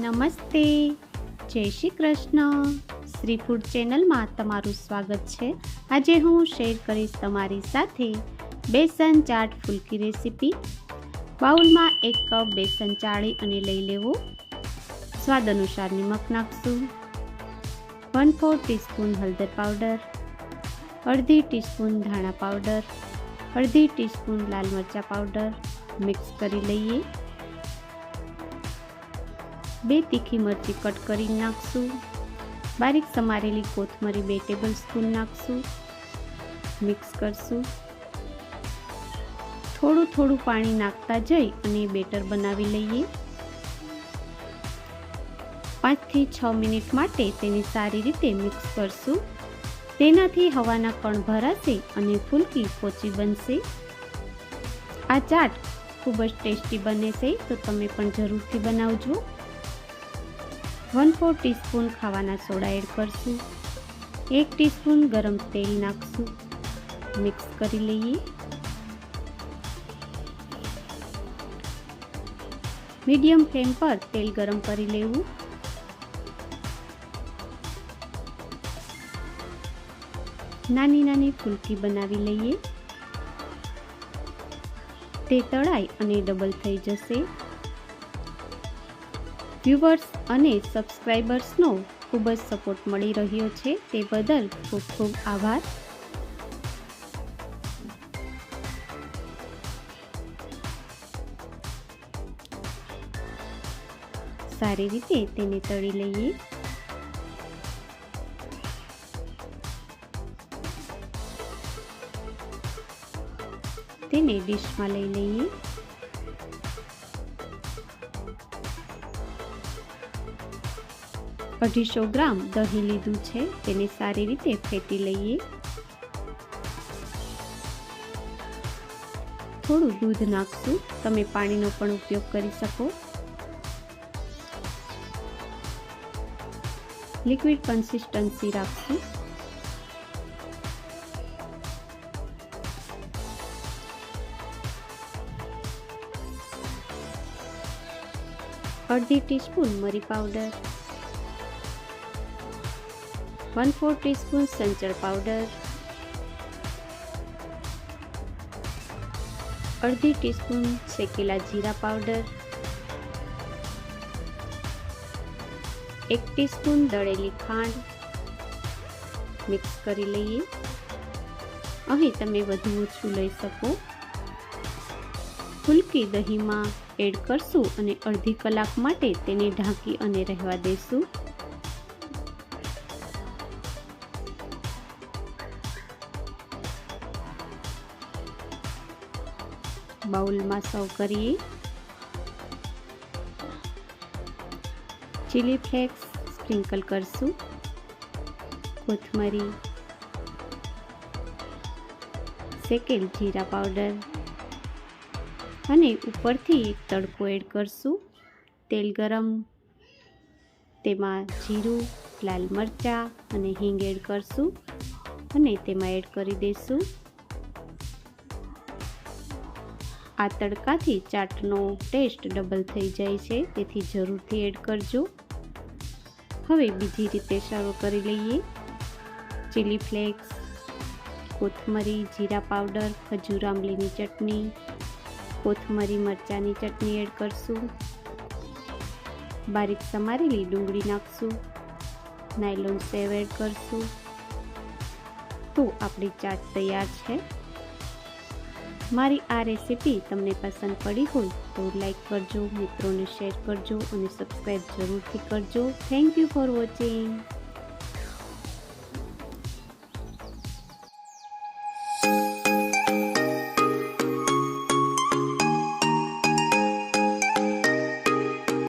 નમસ્તે, જય શ્રી કૃષ્ણ. શ્રી ફૂડ ચેનલમાં તમારું સ્વાગત છે. આજે હું શેર કરીશ તમારી સાથે બેસન ચાટ ફુલકી રેસીપી. બાઉલમાં 1 કપ બેસન ચાળી અને લઈ લેવો. સ્વાદ અનુસાર નમક નાખશું. 1/4 ટીસ્પૂન હળદર પાવડર, અડધી ટીસ્પૂન ધાણા પાવડર, અડધી ટીસ્પૂન લાલ મરચાં પાવડર મિક્સ કરી લઈએ. 2 તીખી મરચી કટ કરી નાખશું. બારીક સમારેલી કોથમરી 2 ટેબલસ્પૂન નાખશું. મિક્સ કરશું. થોડું પાણી નાખતા જઈ અને બેટર બનાવી લઈએ. 5 થી 6 મિનિટ માટે તેને સારી રીતે મિક્સ કરશું. તેનાથી હવાના કણ ભરાશે અને ફુલકી પોચી બનશે. આ ચાટ ખૂબ જ ટેસ્ટી બને છે, તો તમે પણ જરૂરથી બનાવજો. 1/4 ટીસ્પૂન ખાવાના સોડા એડ કરશું. 1 ટીસ્પૂન ગરમ તેલ નાખશું. મિક્સ કરી લઈએ. મીડિયમ ફ્લેમ પર તેલ ગરમ કરી લેવું. નાની ફુલકી બનાવી લઈએ. તે તળાઈ અને ડબલ થઈ જશે. વ્યુઅર્સ અને સબસ્ક્રાઈબર્સનો ખૂબ જ સપોર્ટ મળી રહ્યો છે, તે બદલ ખૂબ આભાર. સારી રીતે તેને તળી લઈએ. તેને ડીશમાં લઈ લઈએ. અઢીસો ગ્રામ દહીં લીધું છે, તેને સારી રીતે ફેટી લઈએ. થોડું દૂધ નાખશું. તમે પાણીનો પણ ઉપયોગ કરી શકો. લિક્વિડ કન્સિસ્ટન્સી રાખશું. અડધી ટીસ્પૂન મરી પાવડર, 1/4 ટીસ્પૂન સંચળ પાવડર, અડધી ટીસ્પૂન શેકેલા જીરા પાવડર, 1 ટીસ્પૂન દળેલી ખાંડ મિક્સ કરી લઈએ. અહીં તમે વધુ ઓછું લઈ શકો. ફુલકી દહીંમાં એડ કરશું અને અડધી કલાક માટે તેને ઢાંકી અને રહેવા દેશું. બાઉલમાં સર્વ કરીએ. ચીલી ફ્લેક્સ સ્પ્રિંકલ કરશું. કોથમરી, શેકેલ જીરા પાવડર અને ઉપરથી એક તડકો એડ કરશું. તેલ ગરમ, તેમાં જીરું, લાલ મરચાં અને હિંગ એડ કરશું અને તેમાં એડ કરી દઈશું. આ તડકાથી ચાટનો ટેસ્ટ ડબલ થઈ જાય છે, તેથી જરૂરથી એડ કરજો. હવે બીજી રીતે સર્વ કરી લઈએ. ચીલી ફ્લેક્સ, કોથમરી, જીરા પાવડર, ખજૂર આમલીની ચટણી, કોથમરી મરચાંની ચટણી એડ કરશું. બારીક સમારેલી ડુંગળી નાખશું. નાયલોન સેવ એડ કરશું. તો આપણી ચાટ તૈયાર છે. મારી આ રેસીપી તમને પસંદ પડી હોય તો લાઈક કરજો, મિત્રોને શેર કરજો અને સબસ્ક્રાઈબ જરૂરથી કરજો. Thank you for watching.